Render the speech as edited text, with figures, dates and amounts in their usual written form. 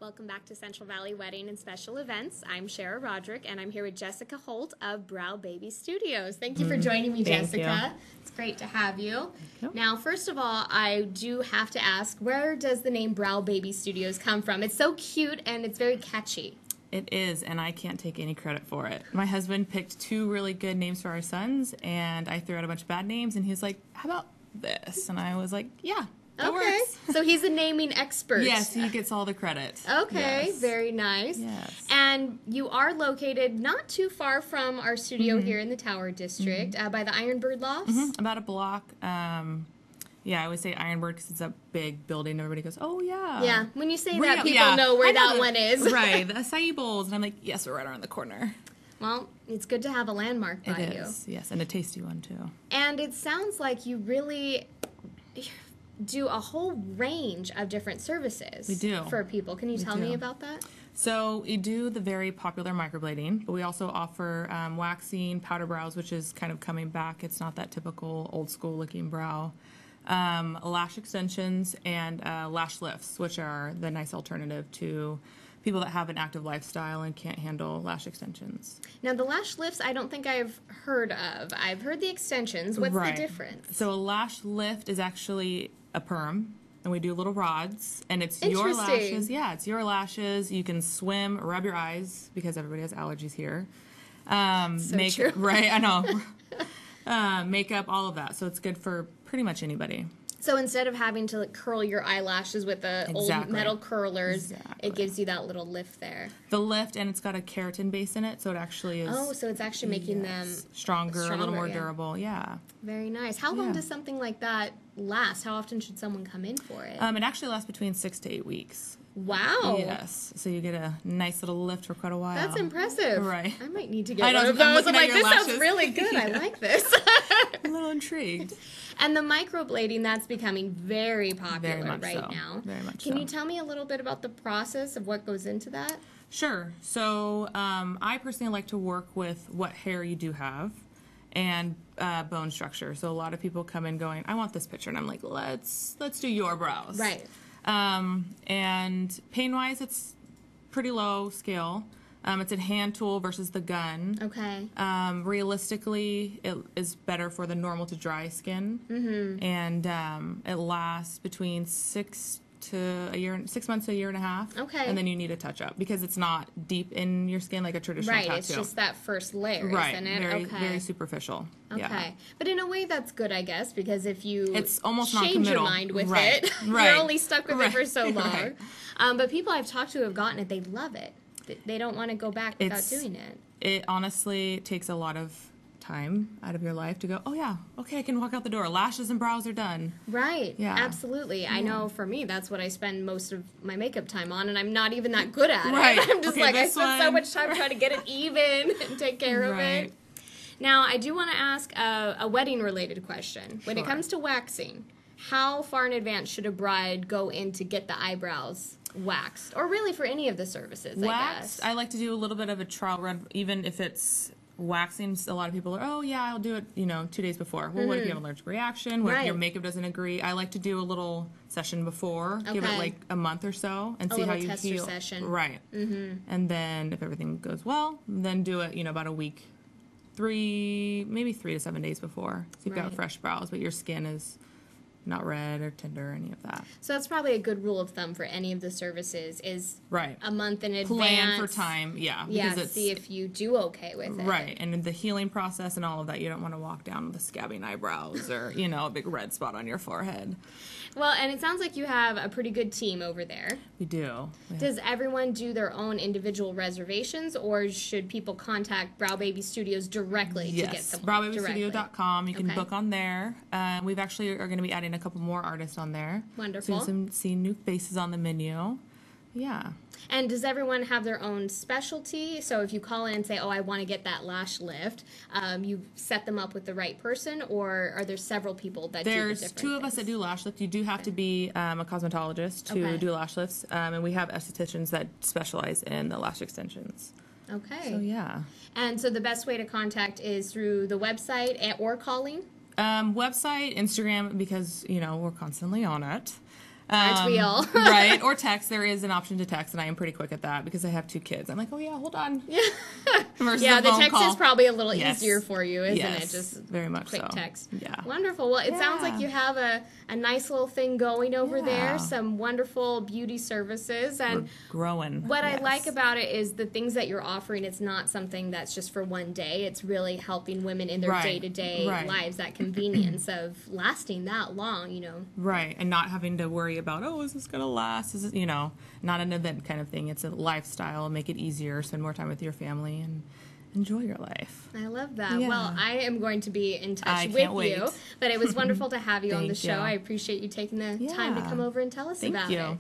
Welcome back to Central Valley Wedding and Special Events. I'm Shara Roderick, and I'm here with Jessica Holt of Brow Baby Studios. Thank you for joining me, Jessica. It's great to have you. Now, first of all, I do have to ask, where does the name Brow Baby Studios come from? It's so cute, and it's very catchy. It is, and I can't take any credit for it. My husband picked two really good names for our sons, and I threw out a bunch of bad names, and he was like, how about this? And I was like, yeah. That works. So he's a naming expert. Yes, he gets all the credit. Okay, yes. Very nice. Yes. And you are located not too far from our studio here in the Tower District, by the Ironbird Lofts. About a block. Yeah, I always say Ironbird because it's a big building. Everybody goes, oh, yeah. Yeah, when you say that, people know where that one is. Right, the acai bowls. And I'm like, yes, we're right around the corner. Well, it's good to have a landmark by you. It is, yes, and a tasty one, too. And it sounds like you really do a whole range of different services. We do. For people. Can you tell me about that? So we do the very popular microblading, but we also offer waxing, powder brows, which is kind of coming back. It's not that typical old school looking brow. Lash extensions and lash lifts, which are the nice alternative to people that have an active lifestyle and can't handle lash extensions. Now, the lash lifts, I don't think I've heard of. I've heard the extensions. What's the difference? So a lash lift is actually a perm, and we do little rods, and it's your lashes. Yeah, it's your lashes. You can swim, rub your eyes, because everybody has allergies here. True. Right, I know. Makeup, all of that. So it's good for pretty much anybody. So instead of having to curl your eyelashes with the old metal curlers, it gives you that little lift there. The lift, and it's got a keratin base in it, so it actually is... Oh, so it's actually making them stronger, a little more durable, yeah. Very nice. How long does something like that last? How often should someone come in for it? It actually lasts between 6 to 8 weeks. Wow. Yes. So you get a nice little lift for quite a while. That's impressive. Right. I might need to get one of those. I'm like, this sounds really good. I like this. I'm a little intrigued. And the microblading, that's becoming very popular now. Very much Can you tell me a little bit about the process of what goes into that? Sure. So I personally like to work with what hair you do have and bone structure. So a lot of people come in going, I want this picture. And I'm like, let's do your brows. Right. And pain-wise, it's pretty low scale. It's a hand tool versus the gun. Okay. Realistically, it is better for the normal to dry skin. Mm-hmm. And it lasts between 6 months to a year and a half. Okay. And then you need a touch-up because it's not deep in your skin like a traditional tattoo. Right, it's just that first layer, isn't it? Very, very superficial. Okay. Yeah. But in a way, that's good, I guess, because if you it's almost change your mind with it, you're only stuck with it for so long. But people I've talked to who have gotten it, they love it. They don't want to go back without doing it. It honestly takes a lot of time out of your life to go, oh yeah, okay, I can walk out the door. Lashes and brows are done. Right. Yeah. Absolutely. Yeah. I know for me, that's what I spend most of my makeup time on, and I'm not even that good at it. I'm just I spend so much time trying to get it even and take care of it. Now, I do want to ask a wedding-related question. When it comes to waxing, how far in advance should a bride go in to get the eyebrows waxed? Or really for any of the services, I guess. I like to do a little bit of a trial run, even if it's waxing. A lot of people are, oh yeah, I'll do it, 2 days before. Well, what if you have an allergic reaction? What if your makeup doesn't agree? I like to do a little session before, give it like a month or so, and see how you feel. Session. Right. Mm-hmm. And then if everything goes well, then do it, about a week, maybe 3 to 7 days before. So you've got fresh brows, but your skin is not red or tender or any of that. So that's probably a good rule of thumb for any of the services is a month in advance. Plan for time, because see if you do okay with it. Right, and the healing process and all of that, you don't want to walk down with scabbing eyebrows or, a big red spot on your forehead. Well, and it sounds like you have a pretty good team over there. We do. Does everyone do their own individual reservations, or should people contact Brow Baby Studios directly to get someone? BrowBabyStudio.com. You can book on there. We've actually are going to be adding a couple more artists on there. Wonderful. So you can see new faces on the menu. Yeah. And does everyone have their own specialty? So if you call in and say, oh, I want to get that lash lift, you set them up with the right person, or are there several people that do the different There's 2 of us that do lash lift. You do have to be a cosmetologist to do lash lifts, and we have estheticians that specialize in the lash extensions. Okay. So, yeah. And so the best way to contact is through the website or calling? Website, Instagram, because, we're constantly on it. Aren't we all? Right, or text. There is an option to text, and I am pretty quick at that because I have 2 kids. I'm like, oh yeah, hold on. Yeah, Versus yeah. a The phone text call. is probably a little Yes. easier for you, isn't Yes, it? Just very much quick so. text. Yeah. Wonderful. Well, it sounds like you have a nice little thing going over Yeah. there. Some wonderful beauty services, and We're growing. what I Yes. like about it is the things that you're offering. It's not something that's just for one day. It's really helping women in their Right. day-to-day Right. lives. That convenience of lasting that long, Right, and not having to worry about, oh, is this going to last? Is it, not an event kind of thing. It's a lifestyle. Make it easier. Spend more time with your family and enjoy your life. I love that. Yeah. Well, I am going to be in touch I with can't wait. you. But it was wonderful to have you on the Thank show. you. I appreciate you taking the time to Yeah. come over and tell us Thank about you. it.